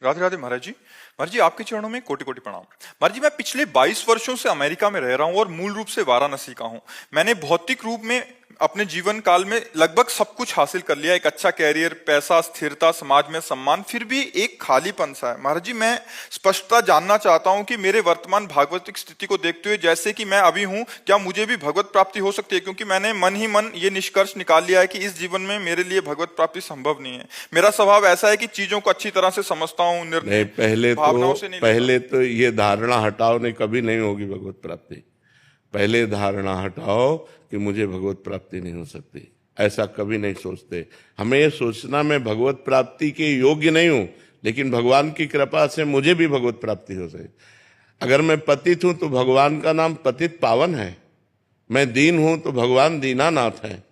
राधे राधे महाराज जी। महाराज जी, आपके चरणों में कोटि कोटि प्रणाम। महाराज जी, मैं पिछले 22 वर्षों से अमेरिका में रह रहा हूँ और मूल रूप से वाराणसी का हूँ। मैंने भौतिक रूप में अपने जीवन काल में लगभग सब कुछ हासिल कर लिया, एक अच्छा कैरियर, पैसा, स्थिरता, समाज में सम्मान, फिर भी एक खालीपन सा है। महाराज जी, मैं स्पष्टता जानना चाहता हूँ कि मेरे वर्तमान भागवतिक स्थिति को देखते हुए, जैसे कि मैं अभी हूँ, क्या मुझे भी भगवत प्राप्ति हो सकती है? क्योंकि मैंने मन ही मन ये निष्कर्ष निकाल लिया है कि इस जीवन में मेरे लिए भगवत प्राप्ति संभव नहीं है। मेरा स्वभाव ऐसा है कि चीजों को अच्छी तरह से समझता हूँ, नहीं, निर्णय भावनाओं से नहीं लेता। पहले तो ये धारणा हटाओ, नहीं कभी नहीं होगी भगवत प्राप्ति। पहले धारणा हटाओ कि मुझे भगवत प्राप्ति नहीं हो सकती, ऐसा कभी नहीं सोचते। हमें ये सोचना मैं भगवत प्राप्ति के योग्य नहीं हूं, लेकिन भगवान की कृपा से मुझे भी भगवत प्राप्ति हो सके। अगर मैं पतित हूं तो भगवान का नाम पतित पावन है, मैं दीन हूं तो भगवान दीनानाथ है,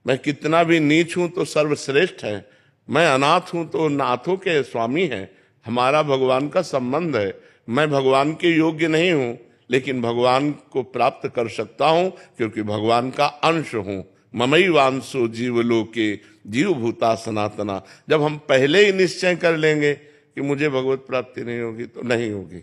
मैं कितना भी नीच हूं तो सर्वश्रेष्ठ है, मैं अनाथ हूं तो नाथों के स्वामी हैं। हमारा भगवान का संबंध है। मैं भगवान के योग्य नहीं हूं, लेकिन भगवान को प्राप्त कर सकता हूं क्योंकि भगवान का अंश हूं। ममई वांसो जीवलोके जीव भूता सनातना। जब हम पहले ही निश्चय कर लेंगे कि मुझे भगवत प्राप्ति नहीं होगी तो नहीं होगी।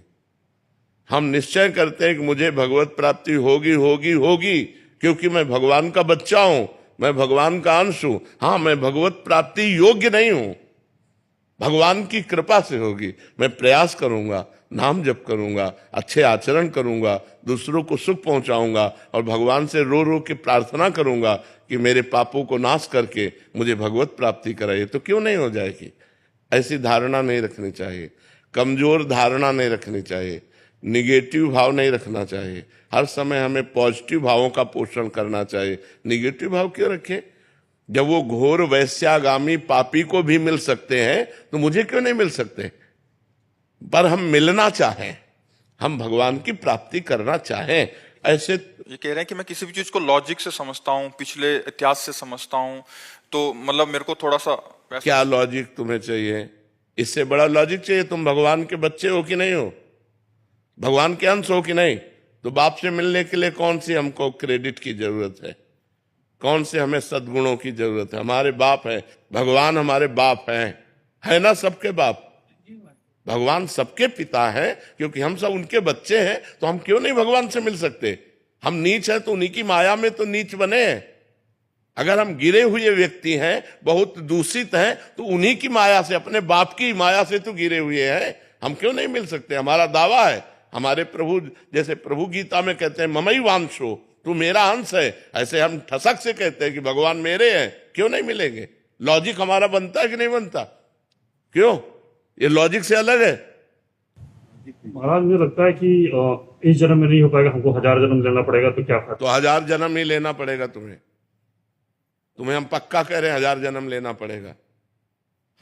हम निश्चय करते हैं कि मुझे भगवत प्राप्ति होगी होगी होगी क्योंकि मैं भगवान का बच्चा हूं, मैं भगवान का अंश हूं। हाँ, मैं भगवत प्राप्ति योग्य नहीं हूं, भगवान की कृपा से होगी। मैं प्रयास करूंगा, नाम जप करूंगा, अच्छे आचरण करूंगा, दूसरों को सुख पहुंचाऊंगा और भगवान से रो रो के प्रार्थना करूंगा कि मेरे पापों को नाश करके मुझे भगवत प्राप्ति कराइए। तो क्यों नहीं हो जाएगी? ऐसी धारणा नहीं रखनी चाहिए, कमजोर धारणा नहीं रखनी चाहिए, निगेटिव भाव नहीं रखना चाहिए। हर समय हमें पॉजिटिव भावों का पोषण करना चाहिए। निगेटिव भाव क्यों रखें? जब वो घोर वैश्यागामी पापी को भी मिल सकते हैं तो मुझे क्यों नहीं मिल सकते? पर हम मिलना चाहें, हम भगवान की प्राप्ति करना चाहें। ऐसे ये कह रहे हैं कि मैं किसी भी चीज को लॉजिक से समझता हूँ, पिछले इतिहास से समझता हूँ, तो मतलब मेरे को थोड़ा सा क्या लॉजिक तुम्हें चाहिए? इससे बड़ा लॉजिक चाहिए? तुम भगवान के बच्चे हो कि नहीं हो, भगवान के अंश हो कि नहीं? तो बाप से मिलने के लिए कौन सी हमको क्रेडिट की जरूरत है, कौन से हमें सद्गुणों की जरूरत है? हमारे बाप है, भगवान हमारे बाप है ना? सबके बाप, भगवान सबके पिता है, क्योंकि हम सब उनके बच्चे हैं। तो हम क्यों नहीं भगवान से मिल सकते? हम नीच हैं तो उन्हीं की माया में तो नीच बने हैं। अगर हम गिरे हुए व्यक्ति हैं, बहुत दूषित हैं, तो उन्हीं की माया से, अपने बाप की माया से तो गिरे हुए हैं। हम क्यों नहीं मिल सकते? हमारा दावा है। हमारे प्रभु, जैसे प्रभु गीता में कहते हैं ममई वांशो, तू मेरा अंश है, ऐसे हम ठसक से कहते हैं कि भगवान मेरे हैं। क्यों नहीं मिलेंगे? लॉजिक हमारा बनता है कि नहीं बनता? क्यों? ये लॉजिक से अलग है। महाराज, मुझे लगता है कि इस जन्म में नहीं हो पाएगा, हमको 1000 जन्म लेना पड़ेगा। तो क्या फायदा? तो 1000 जन्म ही लेना पड़ेगा तुम्हें हम पक्का कह रहे हैं, 1000 जन्म लेना पड़ेगा।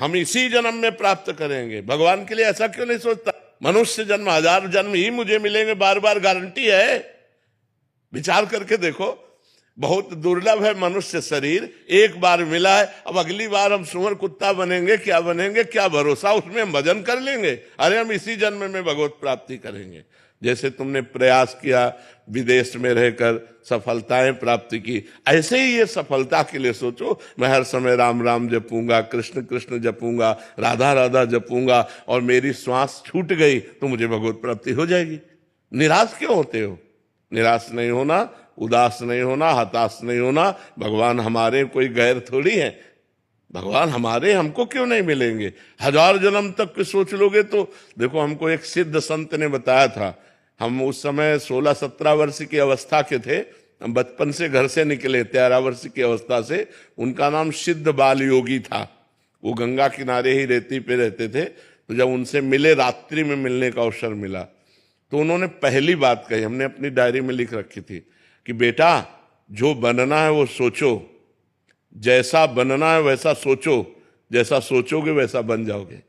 हम इसी जन्म में प्राप्त करेंगे। भगवान के लिए ऐसा क्यों नहीं सोचता? मनुष्य जन्म 1000 जन्म ही मुझे मिलेंगे, बार बार गारंटी है? विचार करके देखो, बहुत दुर्लभ है मनुष्य शरीर, एक बार मिला है। अब अगली बार हम सुअर कुत्ता बनेंगे, क्या बनेंगे, क्या भरोसा? उसमें हम भजन कर लेंगे, अरे हम इसी जन्म में भगवत प्राप्ति करेंगे। जैसे तुमने प्रयास किया, विदेश में रहकर सफलताएं प्राप्त की, ऐसे ही ये सफलता के लिए सोचो। मैं हर समय राम राम जपूंगा, कृष्ण कृष्ण जपूंगा, राधा राधा जपूंगा, और मेरी श्वास छूट गई तो मुझे भगवत प्राप्ति हो जाएगी। निराश क्यों होते हो? निराश नहीं होना, उदास नहीं होना, हताश नहीं होना। भगवान हमारे कोई गैर थोड़ी है, भगवान हमारे, हमको क्यों नहीं मिलेंगे? 1000 जन्म तक के सोच लोगे तो देखो, हमको एक सिद्ध संत ने बताया था। हम उस समय 16-17 वर्ष की अवस्था के थे, हम बचपन से घर से निकले 13 वर्ष की अवस्था से। उनका नाम सिद्ध बाल योगी था। वो गंगा किनारे ही रेती पे रहते थे। तो जब उनसे मिले, रात्रि में मिलने का अवसर मिला, तो उन्होंने पहली बात कही, हमने अपनी डायरी में लिख रखी थी, कि बेटा, जो बनना है वो सोचो, जैसा बनना है वैसा सोचो, जैसा सोचोगे वैसा बन जाओगे।